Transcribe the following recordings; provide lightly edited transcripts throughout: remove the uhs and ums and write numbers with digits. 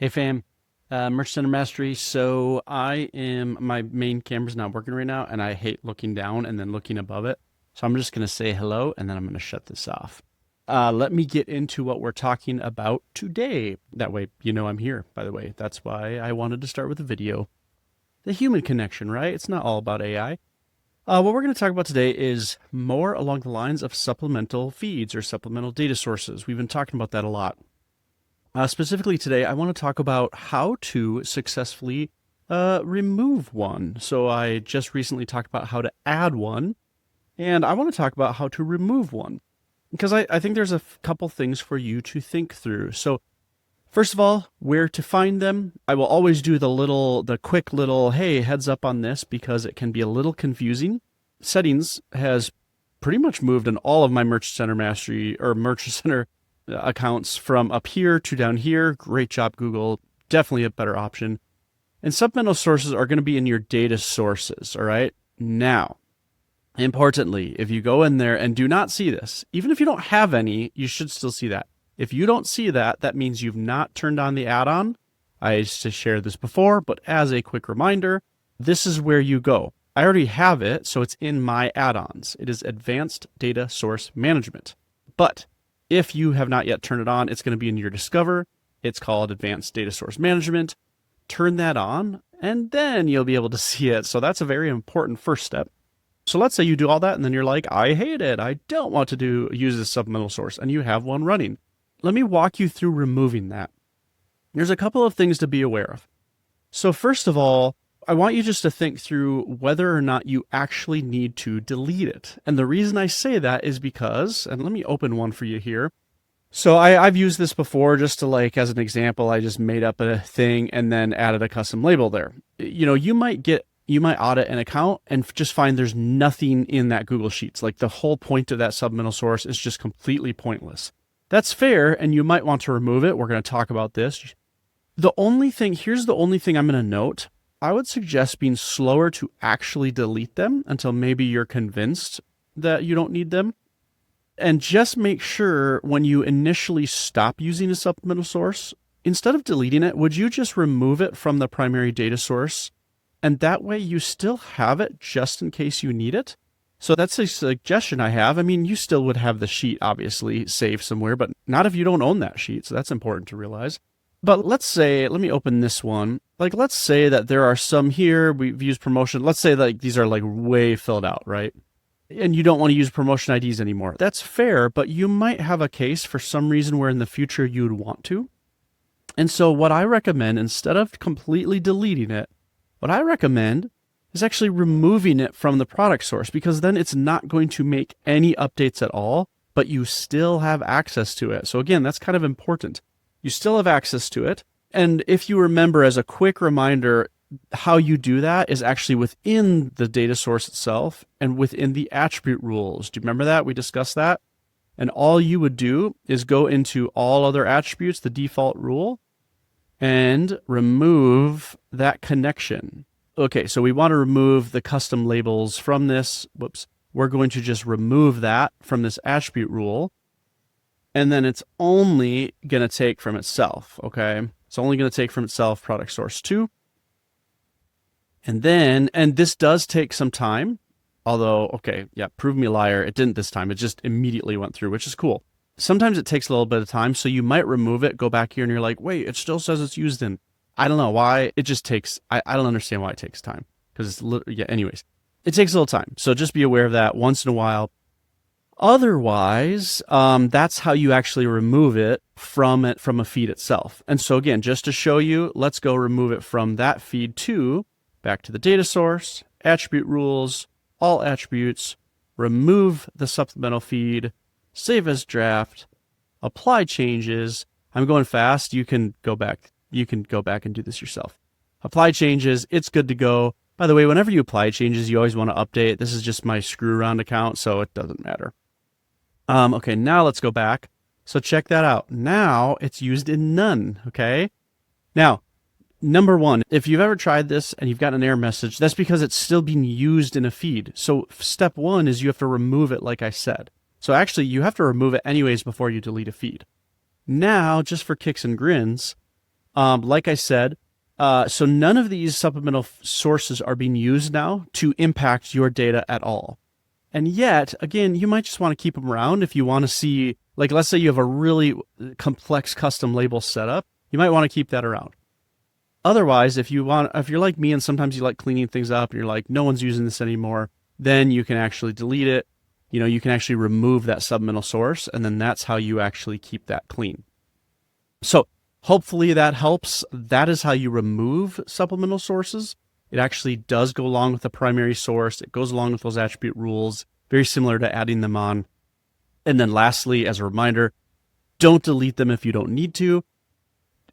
Hey fam, Merch Center Mastery. So my main camera's not working right now and I hate looking down and then looking above it. So I'm just going to say hello and then I'm going to shut this off. Let me get into what we're talking about today. That way, you know I'm here, by the way. That's why I wanted to start with a video. The human connection, right? It's not all about AI. What we're going to talk about today is more along the lines of supplemental feeds or supplemental data sources. We've been talking about that a lot. Specifically today, I want to talk about how to successfully remove one. So I just recently talked about how to add one, and I want to talk about how to remove one, because I think there's a couple things for you to think through. So first of all, where to find them. I will always do the quick little, hey, heads up on this, because it can be a little confusing. Settings has pretty much moved in all of my Merch Center Mastery or Merch Center accounts from up here to down here. Great job, Google. Definitely a better option. And supplemental sources are going to be in your data sources. All right. Now, importantly, if you go in there and do not see this, even if you don't have any, you should still see that. If you don't see that, that means you've not turned on the add-on. I used to share this before, but as a quick reminder, this is where you go. I already have it, so it's in my add-ons. It is Advanced Data Source Management. But if you have not yet turned it on, it's going to be in your Discover. It's called Advanced Data Source Management. Turn that on, and then you'll be able to see it. So that's a very important first step. So let's say you do all that, and then you're like, I hate it. I don't want to use this supplemental source, and you have one running. Let me walk you through removing that. There's a couple of things to be aware of. So first of all, I want you just to think through whether or not you actually need to delete it. And the reason I say that is because, and let me open one for you here. So I've used this before just to as an example, I just made up a thing and then added a custom label there. You know, you might audit an account and just find there's nothing in that Google Sheets. Like the whole point of that supplemental source is just completely pointless. That's fair, and you might want to remove it. We're going to talk about this. Here's the only thing I'm going to note. I would suggest being slower to actually delete them until maybe you're convinced that you don't need them. And just make sure when you initially stop using a supplemental source, instead of deleting it, would you just remove it from the primary data source? And that way you still have it just in case you need it. So that's a suggestion I have. I mean, you still would have the sheet obviously saved somewhere, but not if you don't own that sheet. So that's important to realize. But let's say, let me open this one. Let's say that there are some here, we've used promotion. Let's say these are way filled out, right? And you don't want to use promotion IDs anymore. That's fair, but you might have a case for some reason where in the future you would want to. And so what I recommend, instead of completely deleting it, what I recommend is actually removing it from the product source, because then it's not going to make any updates at all, but you still have access to it. So again, that's kind of important. You still have access to it. And if you remember, as a quick reminder, how you do that is actually within the data source itself and within the attribute rules. Do you remember that? We discussed that. And all you would do is go into all other attributes, the default rule, and remove that connection. Okay, so we want to remove the custom labels from this. Whoops. We're going to just remove that from this attribute rule. And then it's only going to take from itself, okay? It's only going to take from itself product source 2. And this does take some time, although, okay, yeah, prove me a liar. It didn't this time. It just immediately went through, which is cool. Sometimes it takes a little bit of time, so you might remove it, go back here, and you're like, wait, it still says it's used in. I don't know why. It just takes, I don't understand why it takes time. Because anyways, it takes a little time. So just be aware of that once in a while. Otherwise, that's how you actually remove it from a feed itself. And so again, just to show you, let's go remove it from that feed too. Back to the data source, attribute rules, all attributes, remove the supplemental feed, save as draft, apply changes. I'm going fast. You can go back. You can go back and do this yourself. Apply changes. It's good to go. By the way, whenever you apply changes, you always want to update. This is just my screw around account, so it doesn't matter. Okay, now let's go back. So check that out. Now it's used in none, okay? Now, number one, if you've ever tried this and you've gotten an error message, that's because it's still being used in a feed. So step one is you have to remove it, like I said. So actually, you have to remove it anyways before you delete a feed. Now, just for kicks and grins, Like I said, so none of these supplemental sources are being used now to impact your data at all. And yet, again, you might just want to keep them around if you want to see, like, let's say you have a really complex custom label setup, you might want to keep that around. Otherwise, if you're like me and sometimes you like cleaning things up and you're like, no one's using this anymore, then you can actually delete it. You can actually remove that supplemental source, and then that's how you actually keep that clean. So hopefully that helps. That is how you remove supplemental sources. It actually does go along with the primary source. It goes along with those attribute rules, very similar to adding them on. And then lastly, as a reminder, don't delete them if you don't need to.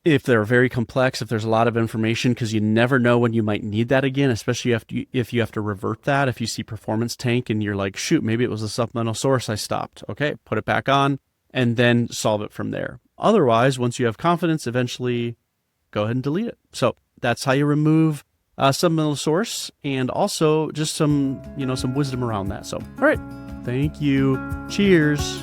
If they're very complex, if there's a lot of information, because you never know when you might need that again, especially if you have to revert that. If you see performance tank and you're like, shoot, maybe it was a supplemental source I stopped. Okay, put it back on and then solve it from there. Otherwise, once you have confidence, eventually go ahead and delete it. So that's how you remove supplemental source, and also just some wisdom around that. So, all right, thank you. Cheers.